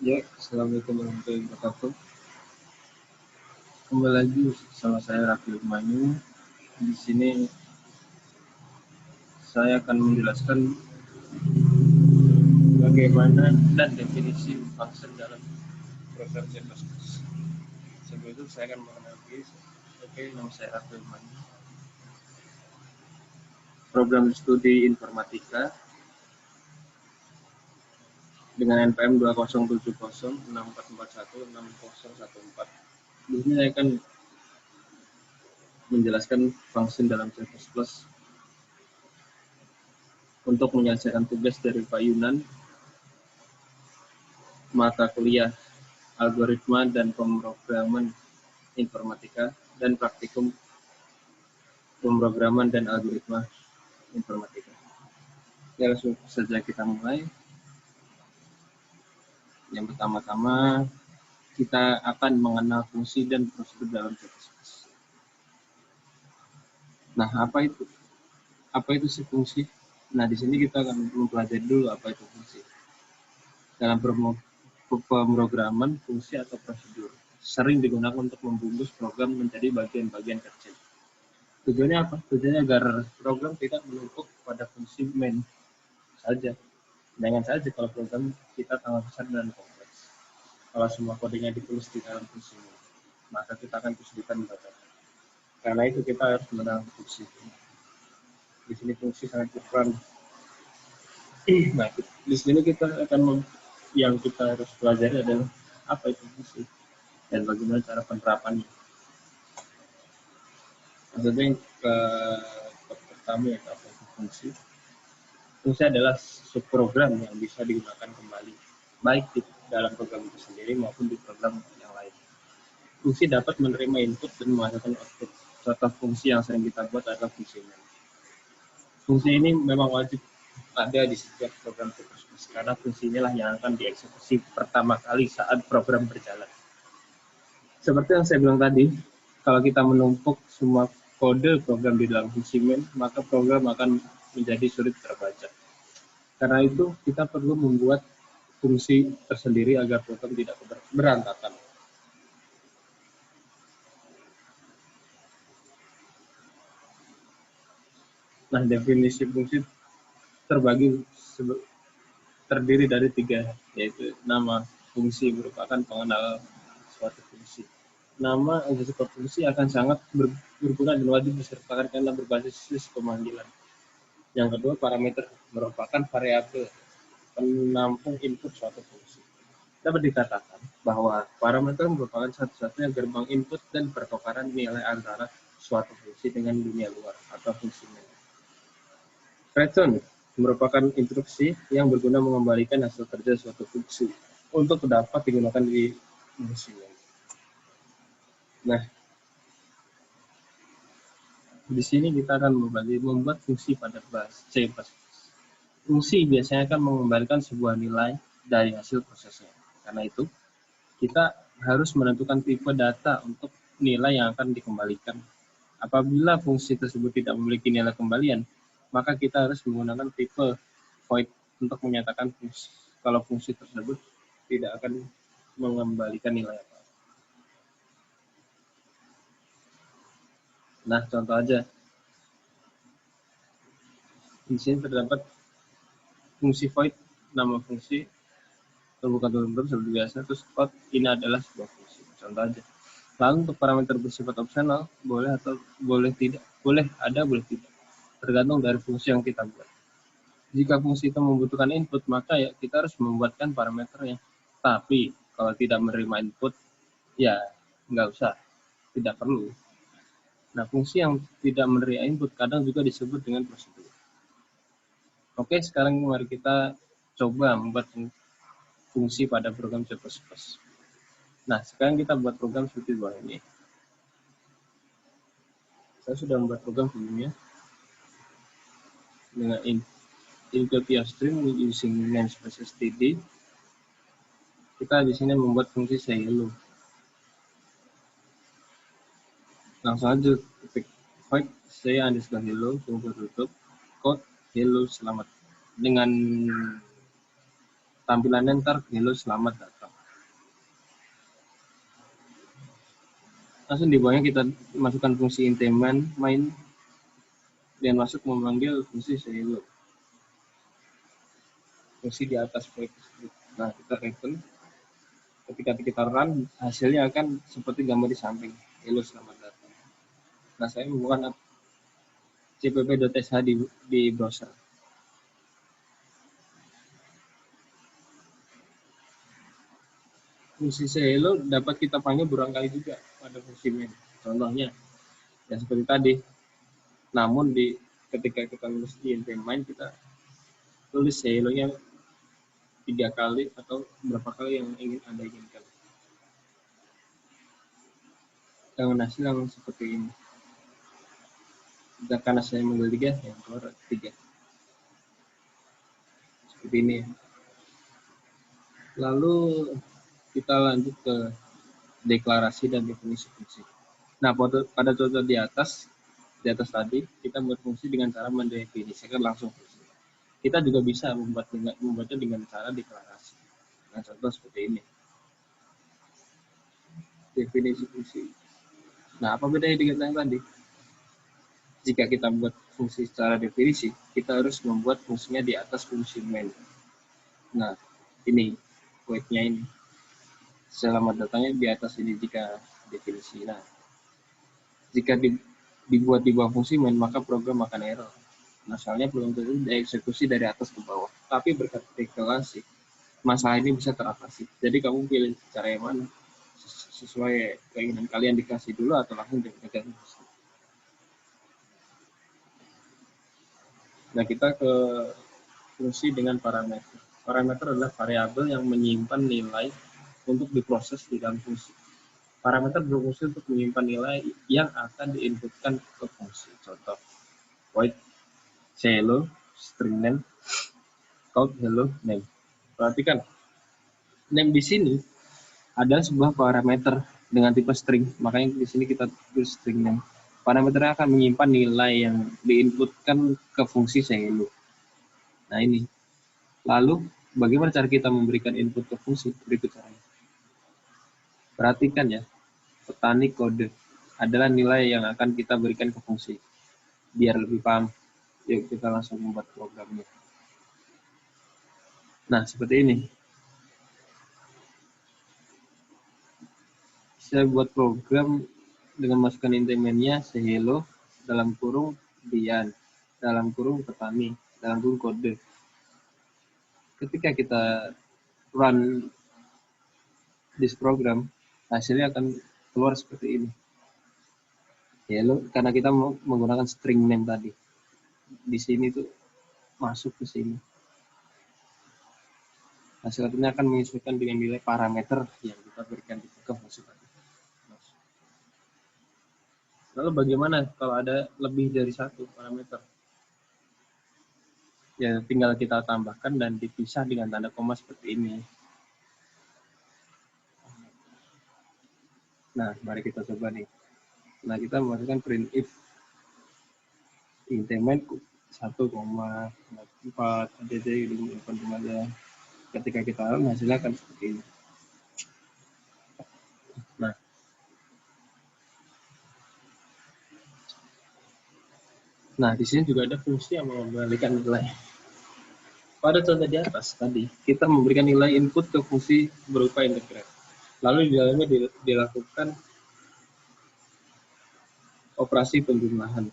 Ya, assalamualaikum warahmatullahi wabarakatuh. Kembali lagi sama saya Raffi Manyu. Di sini saya akan menjelaskan bagaimana dan definisi function dalam program C++. Sebelum itu saya akan mengenal diri. Oke, nama saya Raffi Manyu. Program studi informatika dengan NPM 207064416014. Di sini saya akan menjelaskan function dalam C++ untuk menyelesaikan tugas dari Pak Yunan, mata kuliah algoritma dan pemrograman informatika dan praktikum pemrograman dan algoritma informatika. Ya, langsung saja kita mulai. Yang pertama-tama kita akan mengenal fungsi dan prosedur dalam C++. Nah, apa itu? Apa itu sih fungsi? Nah, di sini kita akan mempelajari dulu apa itu fungsi. Dalam pemrograman, fungsi atau prosedur sering digunakan untuk membungkus program menjadi bagian-bagian kecil. Tujuannya apa? Tujuannya agar program tidak menumpuk pada fungsi main saja. Jangan saja kalau program kita sangat besar dan kompleks. Kalau semua kodenya ditulis di dalam fungsi main, maka kita akan kesulitan membaca. Karena itu kita harus mengenal fungsi. Di sini fungsi sangat berperan. Nah, di sini kita akan yang kita harus pelajari adalah apa itu fungsi dan bagaimana cara penerapannya. Maksudnya yang pertama yaitu apa itu fungsi. Fungsi adalah subprogram yang bisa digunakan kembali, baik di dalam program itu sendiri maupun di program yang lain. Fungsi dapat menerima input dan menghasilkan output. Contoh fungsi yang sering kita buat adalah fungsi main. Fungsi ini memang wajib ada di setiap program C++, karena fungsi inilah yang akan dieksekusi pertama kali saat program berjalan. Seperti yang saya bilang tadi, kalau kita menumpuk semua kode program di dalam fungsi main, maka program akan menjadi sulit terbaca. Karena itu, kita perlu membuat fungsi tersendiri agar program tidak berantakan. Nah, definisi fungsi terdiri dari 3, yaitu nama fungsi merupakan pengenal suatu fungsi. Nama underscore fungsi akan sangat berguna dan wajib disertakan karena berbasis pemanggilan. Yang kedua, parameter merupakan variabel penampung input suatu fungsi. Dapat dikatakan bahwa parameter merupakan satu-satunya gerbang input dan pertukaran nilai antara suatu fungsi dengan dunia luar atau fungsi main. Return merupakan instruksi yang berguna mengembalikan hasil kerja suatu fungsi untuk dapat digunakan di fungsi main. Nah, di sini kita akan membuat fungsi pada bahasa C++. Fungsi biasanya akan mengembalikan sebuah nilai dari hasil prosesnya. Karena itu, kita harus menentukan tipe data untuk nilai yang akan dikembalikan. Apabila fungsi tersebut tidak memiliki nilai kembalian, maka kita harus menggunakan tipe void untuk menyatakan kalau fungsi tersebut tidak akan mengembalikan nilai apa. Nah, contoh aja. Di sini terdapat fungsi void, nama fungsi, bukan tutup seperti biasa, terus out ini adalah sebuah fungsi. Contoh aja. Lalu untuk parameter bersifat opsional, boleh atau boleh tidak, boleh ada, boleh tidak, tergantung dari fungsi yang kita buat. Jika fungsi itu membutuhkan input, maka ya kita harus membuatkan parameternya. Tapi kalau tidak menerima input, ya nggak usah, tidak perlu. Nah, fungsi yang tidak menerima input kadang juga disebut dengan prosedur. Oke, sekarang mari kita coba membuat fungsi pada program C++. Nah, sekarang kita buat program seperti bawah ini. Saya sudah membuat program sebelumnya dengan include string using namespace std. Kita di sini membuat fungsi say hello. Langsung aja ketik void say underscore hello tunggu tutup code hello selamat dengan tampilannya ntar hello selamat datang. Langsung di bawahnya kita masukkan fungsi int main dan masuk memanggil fungsi selo. Fungsi di atas proyek tersebut. Nah, kita return. Ketika kita run, hasilnya akan seperti gambar di samping. Hello, selamat datang. Nah, saya membuka cpp.sh di browser. Fungsi hello dapat kita panggil berulang kali juga pada fungsi main. Contohnya, ya seperti tadi. Namun ketika kita tulis di int main, kita tulis hello-nya 3 kali atau berapa kali yang ingin Anda inginkan. Dengan hasil yang seperti ini. Karena saya mengambil 3, yang keluar 3. Seperti ini. Lalu kita lanjut ke deklarasi dan definisi fungsi. Nah, pada contoh di atas tadi, kita membuat fungsi dengan cara mendefinisikan langsung fungsi. Kita juga bisa membuatnya dengan cara deklarasi. Nah, contoh seperti ini. Definisi fungsi. Nah, apa bedanya dengan yang tadi? Jika kita membuat fungsi secara definisi, kita harus membuat fungsinya di atas fungsi main. Nah, ini void-nya ini. Selamat datangnya di atas ini jika definisi. Nah, jika dibuat di bawah fungsi main, maka program akan error. Masalahnya belum tentu dieksekusi dari atas ke bawah. Tapi berkat deklarasi, masalah ini bisa teratasi. Jadi kamu pilih cara yang mana? Sesuai keinginan kalian, dikasih dulu atau langsung dikasih. Nah, kita ke fungsi dengan parameter. Parameter adalah variabel yang menyimpan nilai untuk diproses di dalam fungsi. Parameter berfungsi untuk menyimpan nilai yang akan diinputkan ke fungsi. Contoh, void hello string name count hello name. Perhatikan, name di sini adalah sebuah parameter dengan tipe string. Makanya di sini kita tulis string name. Parameternya akan menyimpan nilai yang diinputkan ke fungsi hello. Nah, ini. Lalu, bagaimana cara kita memberikan input ke fungsi? Berikut caranya. Perhatikan ya, petani kode adalah nilai yang akan kita berikan ke fungsi. Biar lebih paham, yuk kita langsung membuat programnya. Nah, seperti ini. Saya buat program dengan masukkan int main-nya hello dalam kurung Dian, dalam kurung petani, dalam kurung kode. Ketika kita run this program, hasilnya akan keluar seperti ini. Hello, karena kita mau menggunakan string name tadi. Di sini tuh masuk ke sini. Hasilnya akan menyesuaikan dengan nilai parameter yang kita berikan di fungsi tadi. Lalu bagaimana kalau ada lebih dari satu parameter? Ya, tinggal kita tambahkan dan dipisah dengan tanda koma seperti ini. Nah, mari kita coba nih. Nah, kita memasukkan printf int main 1,4 add ketika kita run hasilnya akan seperti ini. Nah, di sini juga ada fungsi yang mengembalikan nilai. Pada contoh di atas tadi, kita memberikan nilai input ke fungsi berupa integrate. Lalu di dalamnya dilakukan operasi penjumlahan.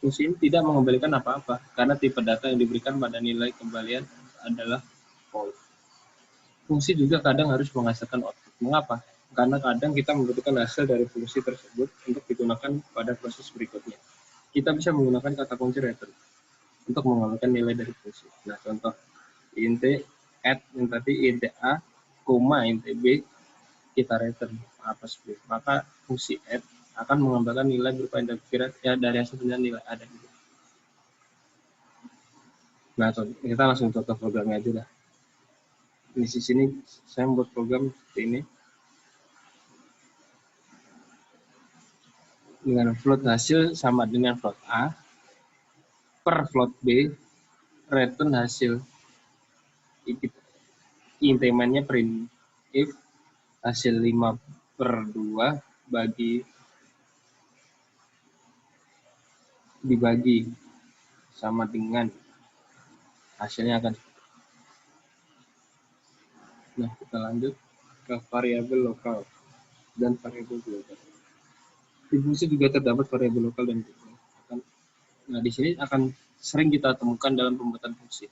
Fungsi ini tidak mengembalikan apa-apa, karena tipe data yang diberikan pada nilai kembalian adalah false. Fungsi juga kadang harus menghasilkan output. Mengapa? Karena kadang kita membutuhkan hasil dari fungsi tersebut untuk digunakan pada proses berikutnya. Kita bisa menggunakan kata kunci return untuk mengembalikan nilai dari fungsi. Nah, contoh int add yang tadi int a, int b, kita return a plus b. Maka fungsi add akan mengembalikan nilai berupa integrate ya dari hasil nilai ada. Nah, kita langsung contoh programnya aja dah. Di sini saya membuat program seperti ini. Dengan float hasil sama dengan float A per float B, return hasil. Int main-nya print if hasil 5/2 dibagi sama dengan hasilnya akan. Nah, kita lanjut ke variabel lokal dan variabel global. Di fungsi juga terdapat variabel lokal dan global. Nah, di sini akan sering kita temukan dalam pembuatan fungsi.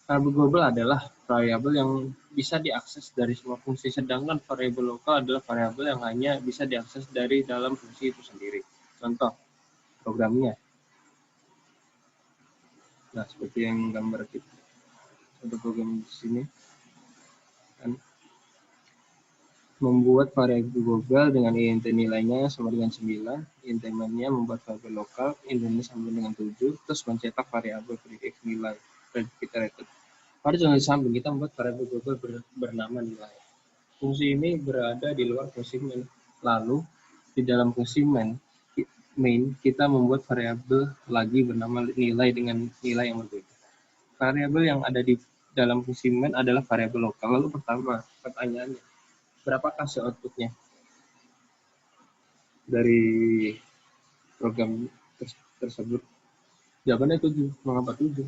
Variabel global adalah variabel yang bisa diakses dari semua fungsi, sedangkan variabel lokal adalah variabel yang hanya bisa diakses dari dalam fungsi itu sendiri. Contoh programnya. Nah, seperti yang gambar kita. Contoh program di sini kan membuat variabel global dengan int nilainya sama dengan 9, int mainnya membuat variabel lokal, intnya sama dengan 7, terus mencetak variabel prediksi nilai predicted. Pada contoh samping kita membuat variabel global bernama nilai. Fungsi ini berada di luar fungsi main. Lalu di dalam fungsi main kita membuat variabel lagi bernama nilai dengan nilai yang berbeda. Variabel yang ada di dalam fungsi main adalah variabel lokal. Lalu pertama pertanyaannya, berapa hasil outputnya dari program tersebut? Jawabannya 7. Mengapa 7?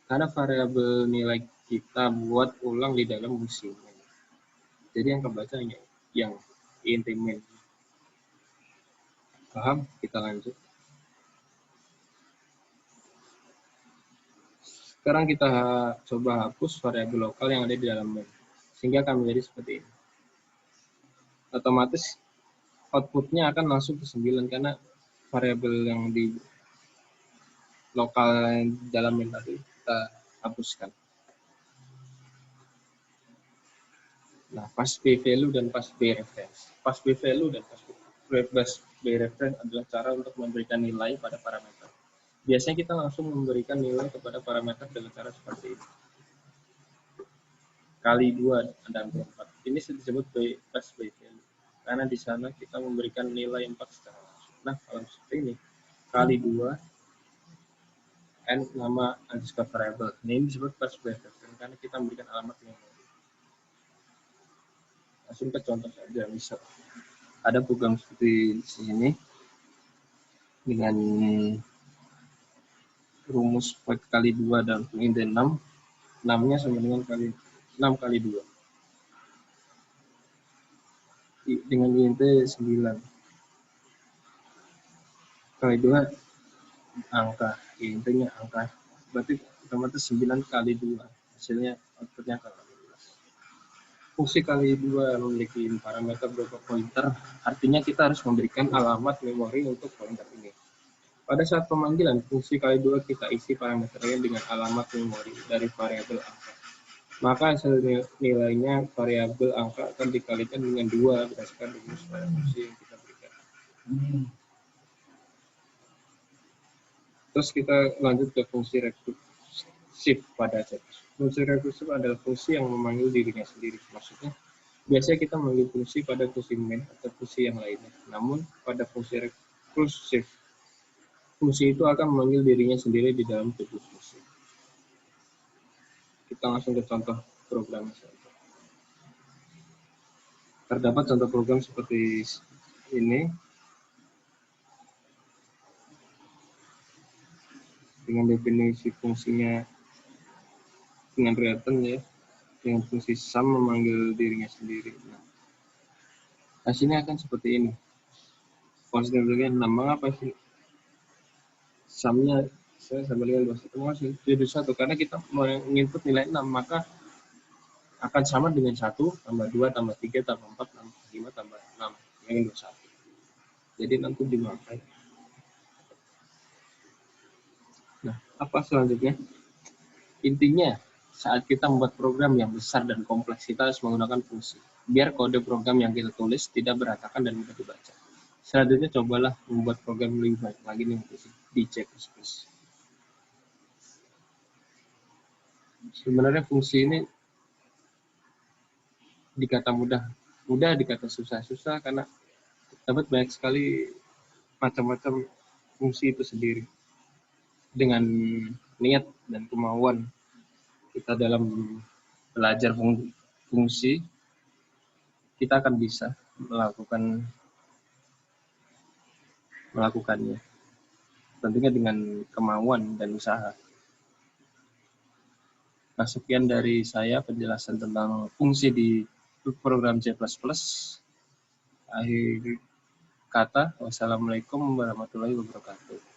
Karena variabel nilai kita buat ulang di dalam fungsi main. Jadi yang kebaca hanya yang int main. Paham? Kita lanjut. Sekarang kita coba hapus variabel lokal yang ada di dalam main, sehingga akan menjadi seperti ini. Otomatis outputnya akan langsung ke 9 karena variabel yang di lokal dalam main tadi kita hapuskan. Nah, pass B value dan pass B reference. Pass B value dan pass B reference adalah cara untuk memberikan nilai pada parameter. Biasanya kita langsung memberikan nilai kepada parameter dengan cara seperti ini. Kali 2 dan 4. Ini disebut pass B value. Karena di sana kita memberikan nilai 4 secara langsung. Nah, kalau seperti ini, kali 2 n nama underscore variable. Ini disebut pass B reference karena kita memberikan alamat memori. Langsung ke contoh saja, bisa ada program seperti di sini dengan rumus kali 2 dan int 6, 6-nya sama dengan 6 kali 2 dengan int 9 kali 2 angka, int-nya angka, berarti otomatis 9 kali 2 hasilnya outputnya kali 12. Fungsi kali 2 memiliki parameter berupa pointer, artinya kita harus memberikan alamat memori untuk pointer ini. Pada saat pemanggilan, fungsi kali 2 kita isi parameternya dengan alamat memori dari variabel angka. Maka hasil nilainya variabel angka akan dikalikan dengan 2 berdasarkan rumus pada fungsi yang kita berikan. Terus kita lanjut ke fungsi rekursif pada chat. Fungsi rekursif adalah fungsi yang memanggil dirinya sendiri. Maksudnya, biasanya kita memanggil fungsi pada fungsi main atau fungsi yang lainnya. Namun, pada fungsi rekursif, fungsi itu akan memanggil dirinya sendiri di dalam tubuh fungsi. Kita langsung ke contoh program saja. Terdapat contoh program seperti ini dengan definisi fungsinya dengan return ya, dengan fungsi sum memanggil dirinya sendiri. Nah, hasilnya akan seperti ini. Konsiderasinya nama apa sih? Sumnya saya sama dengan 21 jadi 1 karena kita menginput nilai 6, maka akan sama dengan 1 tambah 2 tambah 3 tambah 4 tambah 5 tambah 6 yang 21. Jadi nanti dimakai. Nah, apa selanjutnya? Intinya, saat kita membuat program yang besar dan kompleks, kita harus menggunakan fungsi. Biar kode program yang kita tulis tidak berantakan dan mudah dibaca. Selanjutnya, cobalah membuat program lebih baik lagi nih di C++. Sebenarnya fungsi ini dikata mudah dikata susah karena dapat banyak sekali macam-macam fungsi itu sendiri. Dengan niat dan kemauan kita dalam belajar fungsi, kita akan bisa melakukan melakukannya. Tentunya dengan kemauan dan usaha. Nah, sekian dari saya penjelasan tentang fungsi di program C++. Akhir kata, wassalamualaikum warahmatullahi wabarakatuh.